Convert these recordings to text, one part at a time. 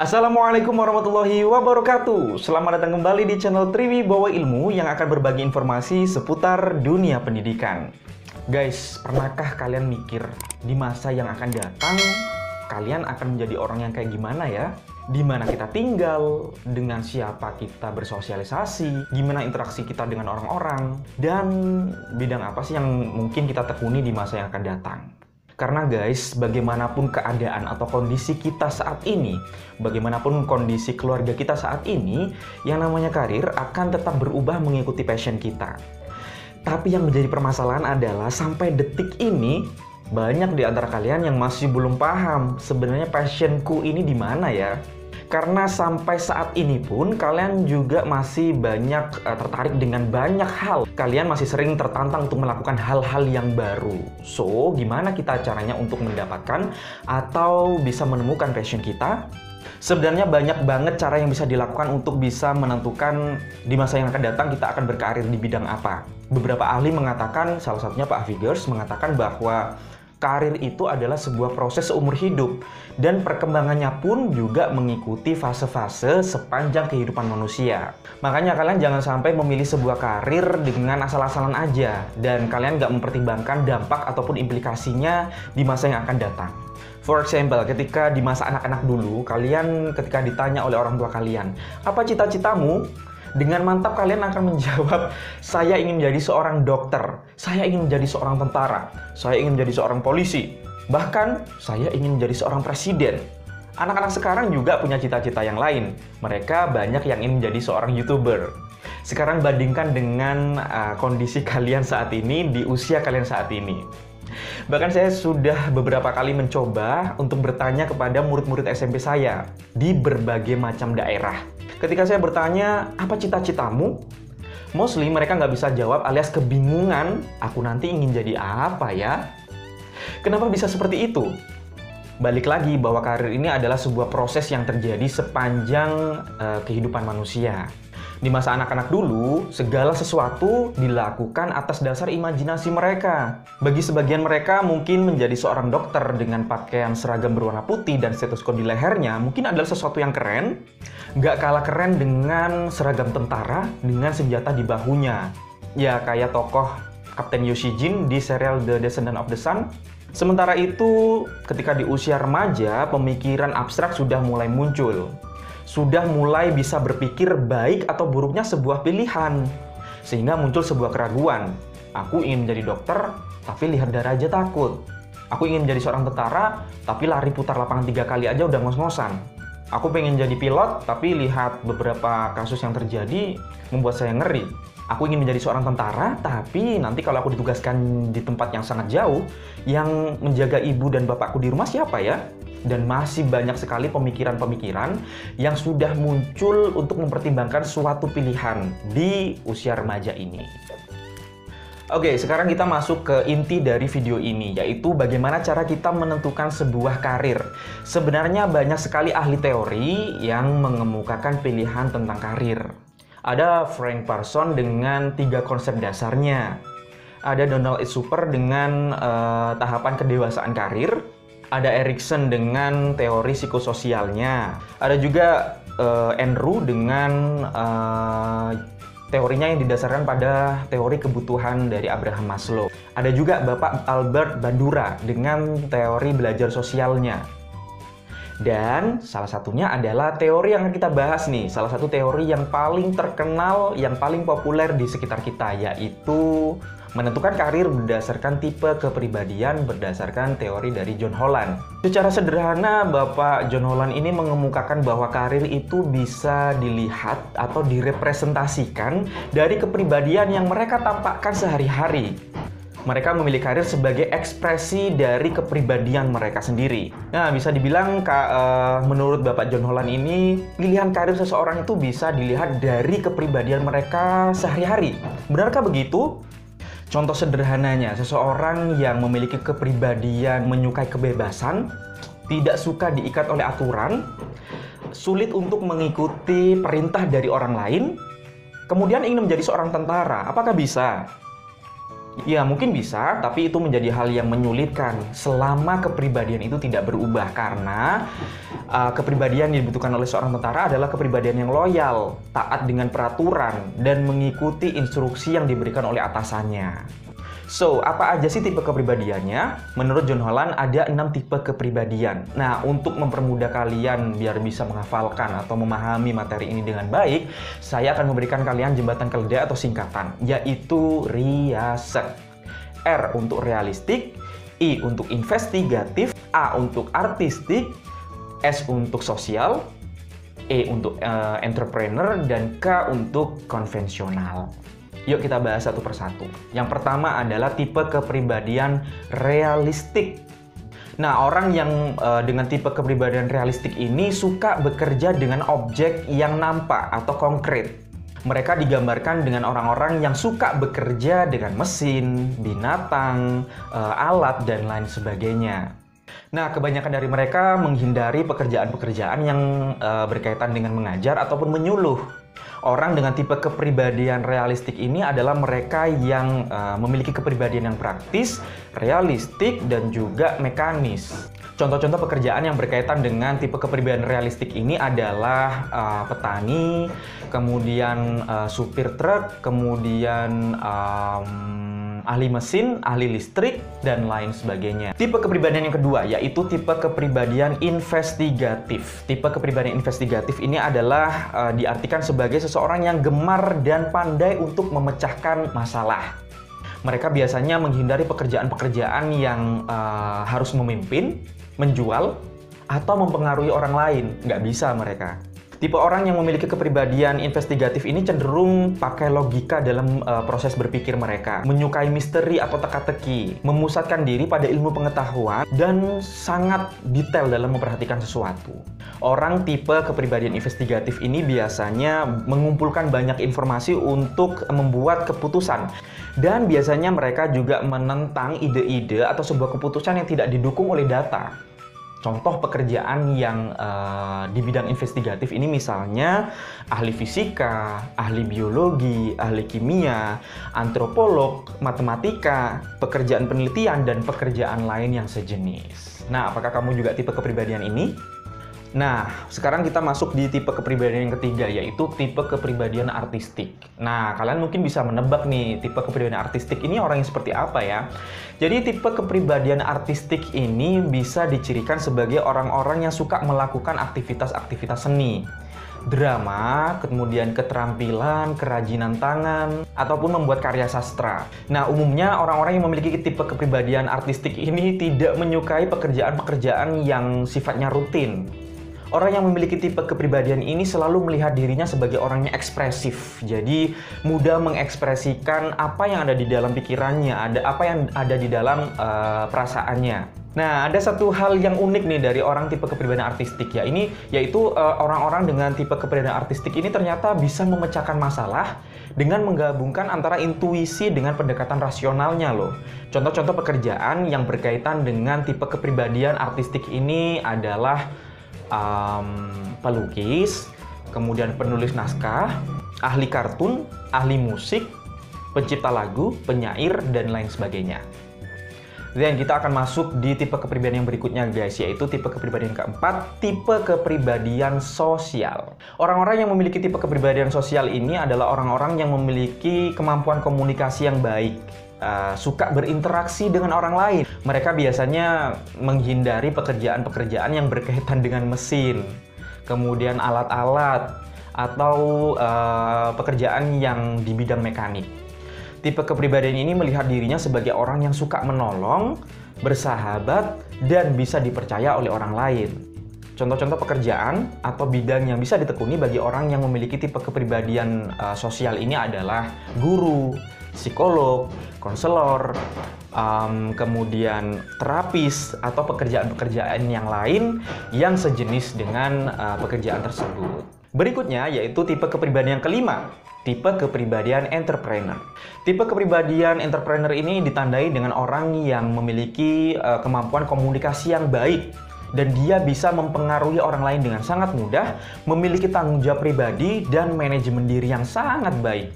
Assalamualaikum warahmatullahi wabarakatuh. Selamat datang kembali di channel Triwibawa Ilmu yang akan berbagi informasi seputar dunia pendidikan. Guys, pernahkah kalian mikir di masa yang akan datang kalian akan menjadi orang yang kayak gimana ya? Di mana kita tinggal, dengan siapa kita bersosialisasi, gimana interaksi kita dengan orang-orang, dan bidang apa sih yang mungkin kita tekuni di masa yang akan datang. Karena guys, bagaimanapun keadaan atau kondisi kita saat ini, bagaimanapun kondisi keluarga kita saat ini, yang namanya karir akan tetap berubah mengikuti passion kita. Tapi yang menjadi permasalahan adalah sampai detik ini, banyak di antara kalian yang masih belum paham sebenarnya passionku ini di mana ya. Karena sampai saat ini pun kalian juga masih banyak tertarik dengan banyak hal. Kalian masih sering tertantang untuk melakukan hal-hal yang baru. So, gimana kita caranya untuk mendapatkan atau bisa menemukan passion kita? Sebenarnya banyak banget cara yang bisa dilakukan untuk bisa menentukan di masa yang akan datang kita akan berkarir di bidang apa. Beberapa ahli mengatakan, salah satunya Pak Vigers mengatakan bahwa karir itu adalah sebuah proses seumur hidup dan perkembangannya pun juga mengikuti fase-fase sepanjang kehidupan manusia. Makanya kalian jangan sampai memilih sebuah karir dengan asal-asalan aja dan kalian nggak mempertimbangkan dampak ataupun implikasinya di masa yang akan datang. For example, ketika di masa anak-anak dulu, kalian ketika ditanya oleh orang tua kalian, apa cita-citamu? Dengan mantap kalian akan menjawab, saya ingin menjadi seorang dokter, saya ingin menjadi seorang tentara, saya ingin menjadi seorang polisi, bahkan saya ingin menjadi seorang presiden. Anak-anak sekarang juga punya cita-cita yang lain. Mereka banyak yang ingin menjadi seorang YouTuber. Sekarang bandingkan dengan kondisi kalian saat ini, di usia kalian saat ini. Bahkan saya sudah beberapa kali mencoba untuk bertanya kepada murid-murid SMP saya di berbagai macam daerah. Ketika saya bertanya, apa cita-citamu? Mostly mereka nggak bisa jawab alias kebingungan, aku nanti ingin jadi apa ya? Kenapa bisa seperti itu? Balik lagi bahwa karir ini adalah sebuah proses yang terjadi sepanjang kehidupan manusia. Di masa anak-anak dulu, segala sesuatu dilakukan atas dasar imajinasi mereka. Bagi sebagian mereka, mungkin menjadi seorang dokter dengan pakaian seragam berwarna putih dan stetoskop di lehernya mungkin adalah sesuatu yang keren. Nggak kalah keren dengan seragam tentara dengan senjata di bahunya. Ya, kayak tokoh Kapten Yoshijin di serial The Descendant of the Sun. Sementara itu, ketika di usia remaja, pemikiran abstrak sudah mulai muncul. Sudah mulai bisa berpikir baik atau buruknya sebuah pilihan. Sehingga muncul sebuah keraguan. Aku ingin menjadi dokter, tapi lihat darah aja takut. Aku ingin menjadi seorang tentara, tapi lari putar lapangan 3 kali aja udah ngos-ngosan. Aku pengen jadi pilot, tapi lihat beberapa kasus yang terjadi membuat saya ngeri. Aku ingin menjadi seorang tentara, tapi nanti kalau aku ditugaskan di tempat yang sangat jauh, yang menjaga ibu dan bapakku di rumah siapa ya? Dan masih banyak sekali pemikiran-pemikiran yang sudah muncul untuk mempertimbangkan suatu pilihan di usia remaja ini. Oke, sekarang kita masuk ke inti dari video ini, yaitu bagaimana cara kita menentukan sebuah karir. Sebenarnya banyak sekali ahli teori yang mengemukakan pilihan tentang karir. Ada Frank Parson dengan 3 konsep dasarnya. Ada Donald H. Super dengan tahapan kedewasaan karir. Ada Erikson dengan teori psikososialnya. Ada juga Andrew dengan teorinya yang didasarkan pada teori kebutuhan dari Abraham Maslow. Ada juga Bapak Albert Bandura dengan teori belajar sosialnya. Dan salah satunya adalah teori yang akan kita bahas nih. Salah satu teori yang paling terkenal, yang paling populer di sekitar kita, yaitu menentukan karir berdasarkan tipe kepribadian berdasarkan teori dari John Holland. Secara sederhana, Bapak John Holland ini mengemukakan bahwa karir itu bisa dilihat atau direpresentasikan dari kepribadian yang mereka tampakkan sehari-hari. Mereka memilih karir sebagai ekspresi dari kepribadian mereka sendiri. Nah, bisa dibilang menurut Bapak John Holland ini, pilihan karir seseorang itu bisa dilihat dari kepribadian mereka sehari-hari. Benarkah begitu? Contoh sederhananya, seseorang yang memiliki kepribadian menyukai kebebasan, tidak suka diikat oleh aturan, sulit untuk mengikuti perintah dari orang lain, kemudian ingin menjadi seorang tentara. Apakah bisa? Ya mungkin bisa, tapi itu menjadi hal yang menyulitkan selama kepribadian itu tidak berubah. Karena kepribadian yang dibutuhkan oleh seorang tentara adalah kepribadian yang loyal, taat dengan peraturan, dan mengikuti instruksi yang diberikan oleh atasannya. So, apa aja sih tipe kepribadiannya? Menurut John Holland ada 6 tipe kepribadian. Nah, untuk mempermudah kalian biar bisa menghafalkan atau memahami materi ini dengan baik, saya akan memberikan kalian jembatan keledai atau singkatan, yaitu riaset. R untuk realistik, I untuk investigatif, A untuk artistik, S untuk sosial, E untuk entrepreneur, dan K untuk konvensional. Yuk kita bahas satu persatu. Yang pertama adalah tipe kepribadian realistik. Nah, orang yang dengan tipe kepribadian realistik ini suka bekerja dengan objek yang nampak atau konkret. Mereka digambarkan dengan orang-orang yang suka bekerja dengan mesin, binatang, alat, dan lain sebagainya. Nah, kebanyakan dari mereka menghindari pekerjaan-pekerjaan yang berkaitan dengan mengajar ataupun menyuluh. Orang dengan tipe kepribadian realistik ini adalah mereka yang memiliki kepribadian yang praktis, realistik, dan juga mekanis. Contoh-contoh pekerjaan yang berkaitan dengan tipe kepribadian realistik ini adalah petani, kemudian supir truk, kemudian ahli mesin, ahli listrik, dan lain sebagainya. Tipe kepribadian yang kedua yaitu tipe kepribadian investigatif. Tipe kepribadian investigatif ini adalah diartikan sebagai seseorang yang gemar dan pandai untuk memecahkan masalah. Mereka biasanya menghindari pekerjaan-pekerjaan yang harus memimpin, menjual, atau mempengaruhi orang lain. Nggak bisa mereka. Tipe orang yang memiliki kepribadian investigatif ini cenderung pakai logika dalam proses berpikir mereka, menyukai misteri atau teka-teki, memusatkan diri pada ilmu pengetahuan, dan sangat detail dalam memperhatikan sesuatu. Orang tipe kepribadian investigatif ini biasanya mengumpulkan banyak informasi untuk membuat keputusan, dan biasanya mereka juga menentang ide-ide atau sebuah keputusan yang tidak didukung oleh data. Contoh pekerjaan yang di bidang investigatif ini misalnya ahli fisika, ahli biologi, ahli kimia, antropolog, matematika, pekerjaan penelitian, dan pekerjaan lain yang sejenis. Nah, apakah kamu juga tipe kepribadian ini? Nah, sekarang kita masuk di tipe kepribadian yang ketiga, yaitu tipe kepribadian artistik. Nah, kalian mungkin bisa menebak nih, tipe kepribadian artistik ini orang yang seperti apa ya? Jadi, tipe kepribadian artistik ini bisa dicirikan sebagai orang-orang yang suka melakukan aktivitas-aktivitas seni, drama, kemudian keterampilan, kerajinan tangan, ataupun membuat karya sastra. Nah, umumnya orang-orang yang memiliki tipe kepribadian artistik ini tidak menyukai pekerjaan-pekerjaan yang sifatnya rutin. Orang yang memiliki tipe kepribadian ini selalu melihat dirinya sebagai orang yang ekspresif. Jadi, mudah mengekspresikan apa yang ada di dalam pikirannya, apa yang ada di dalam perasaannya. Nah, ada satu hal yang unik nih dari orang tipe kepribadian artistik ya. Ini yaitu orang-orang dengan tipe kepribadian artistik ini ternyata bisa memecahkan masalah dengan menggabungkan antara intuisi dengan pendekatan rasionalnya loh. Contoh-contoh pekerjaan yang berkaitan dengan tipe kepribadian artistik ini adalah pelukis, kemudian penulis naskah, ahli kartun, ahli musik, pencipta lagu, penyair, dan lain sebagainya. Dan kita akan masuk di tipe kepribadian yang berikutnya guys, yaitu tipe kepribadian keempat, tipe kepribadian sosial. Orang-orang yang memiliki tipe kepribadian sosial ini adalah orang-orang yang memiliki kemampuan komunikasi yang baik, suka berinteraksi dengan orang lain. Mereka biasanya menghindari pekerjaan-pekerjaan yang berkaitan dengan mesin, kemudian alat-alat, atau pekerjaan yang di bidang mekanik. Tipe kepribadian ini melihat dirinya sebagai orang yang suka menolong, bersahabat, dan bisa dipercaya oleh orang lain. Contoh-contoh pekerjaan atau bidang yang bisa ditekuni bagi orang yang memiliki tipe kepribadian sosial ini adalah guru, psikolog, konselor, kemudian terapis, atau pekerjaan-pekerjaan yang lain yang sejenis dengan pekerjaan tersebut. Berikutnya yaitu tipe kepribadian yang kelima, tipe kepribadian entrepreneur. Tipe kepribadian entrepreneur ini ditandai dengan orang yang memiliki kemampuan komunikasi yang baik, dan dia bisa mempengaruhi orang lain dengan sangat mudah, memiliki tanggung jawab pribadi, dan manajemen diri yang sangat baik.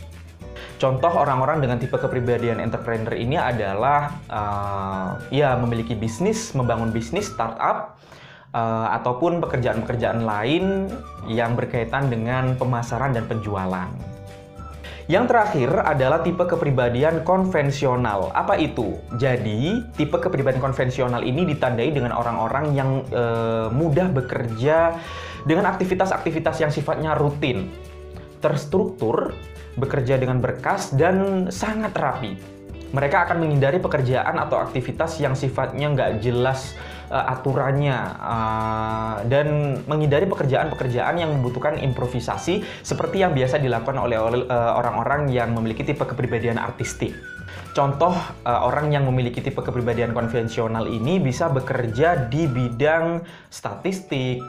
Contoh orang-orang dengan tipe kepribadian entrepreneur ini adalah ya memiliki bisnis, membangun bisnis, startup, ataupun pekerjaan-pekerjaan lain yang berkaitan dengan pemasaran dan penjualan. Yang terakhir adalah tipe kepribadian konvensional. Apa itu? Jadi, tipe kepribadian konvensional ini ditandai dengan orang-orang yang mudah bekerja dengan aktivitas-aktivitas yang sifatnya rutin, terstruktur, bekerja dengan berkas, dan sangat rapi. Mereka akan menghindari pekerjaan atau aktivitas yang sifatnya nggak jelas aturannya, dan menghindari pekerjaan-pekerjaan yang membutuhkan improvisasi seperti yang biasa dilakukan oleh orang-orang yang memiliki tipe kepribadian artistik. Contoh orang yang memiliki tipe kepribadian konvensional ini bisa bekerja di bidang statistik,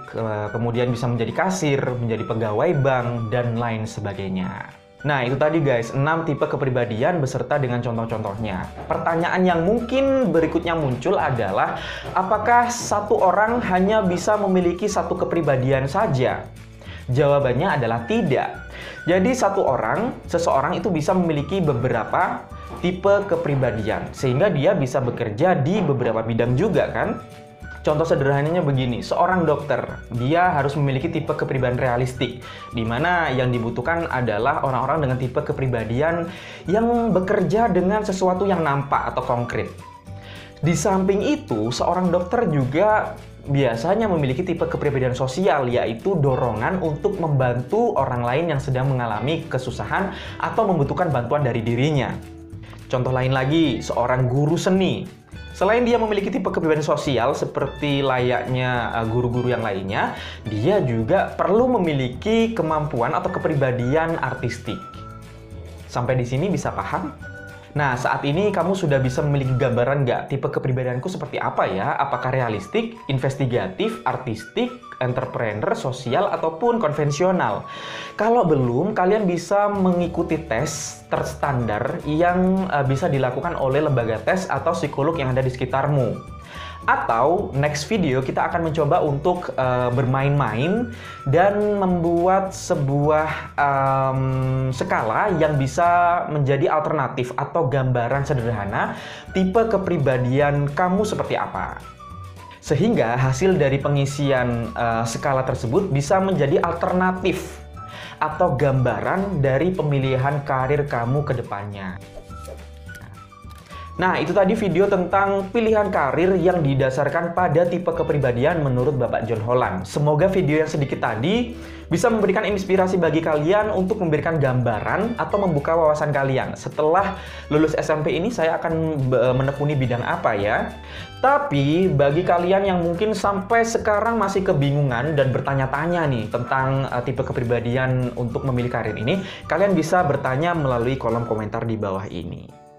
kemudian bisa menjadi kasir, menjadi pegawai bank, dan lain sebagainya. Nah, itu tadi guys, 6 tipe kepribadian beserta dengan contoh-contohnya. Pertanyaan yang mungkin berikutnya muncul adalah, apakah satu orang hanya bisa memiliki satu kepribadian saja? Jawabannya adalah tidak. Jadi seseorang itu bisa memiliki beberapa tipe kepribadian, sehingga dia bisa bekerja di beberapa bidang juga kan? Contoh sederhananya begini, seorang dokter, dia harus memiliki tipe kepribadian realistik, di mana yang dibutuhkan adalah orang-orang dengan tipe kepribadian yang bekerja dengan sesuatu yang nampak atau konkret. Di samping itu, seorang dokter juga biasanya memiliki tipe kepribadian sosial, yaitu dorongan untuk membantu orang lain yang sedang mengalami kesusahan atau membutuhkan bantuan dari dirinya. Contoh lain lagi, seorang guru seni. Selain dia memiliki tipe kepribadian sosial seperti layaknya guru-guru yang lainnya, dia juga perlu memiliki kemampuan atau kepribadian artistik. Sampai di sini bisa paham? Nah, saat ini kamu sudah bisa memiliki gambaran nggak tipe kepribadianku seperti apa ya? Apakah realistik, investigatif, artistik, entrepreneur, sosial, ataupun konvensional? Kalau belum, kalian bisa mengikuti tes terstandar yang bisa dilakukan oleh lembaga tes atau psikolog yang ada di sekitarmu. Atau next video kita akan mencoba untuk bermain-main dan membuat sebuah skala yang bisa menjadi alternatif atau gambaran sederhana tipe kepribadian kamu seperti apa. Sehingga hasil dari pengisian skala tersebut bisa menjadi alternatif atau gambaran dari pemilihan karir kamu ke depannya. Nah, itu tadi video tentang pilihan karir yang didasarkan pada tipe kepribadian menurut Bapak John Holland. Semoga video yang sedikit tadi bisa memberikan inspirasi bagi kalian untuk memberikan gambaran atau membuka wawasan kalian. Setelah lulus SMP ini saya akan menekuni bidang apa ya? Tapi bagi kalian yang mungkin sampai sekarang masih kebingungan dan bertanya-tanya nih tentang tipe kepribadian untuk memilih karir ini, kalian bisa bertanya melalui kolom komentar di bawah ini.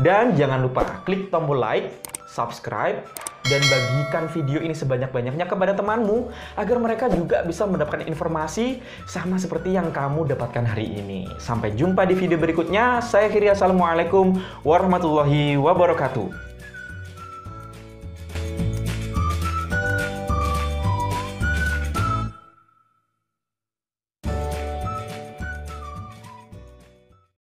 Dan jangan lupa klik tombol like, subscribe, dan bagikan video ini sebanyak-banyaknya kepada temanmu agar mereka juga bisa mendapatkan informasi sama seperti yang kamu dapatkan hari ini. Sampai jumpa di video berikutnya. Saya akhiri, assalamualaikum warahmatullahi wabarakatuh.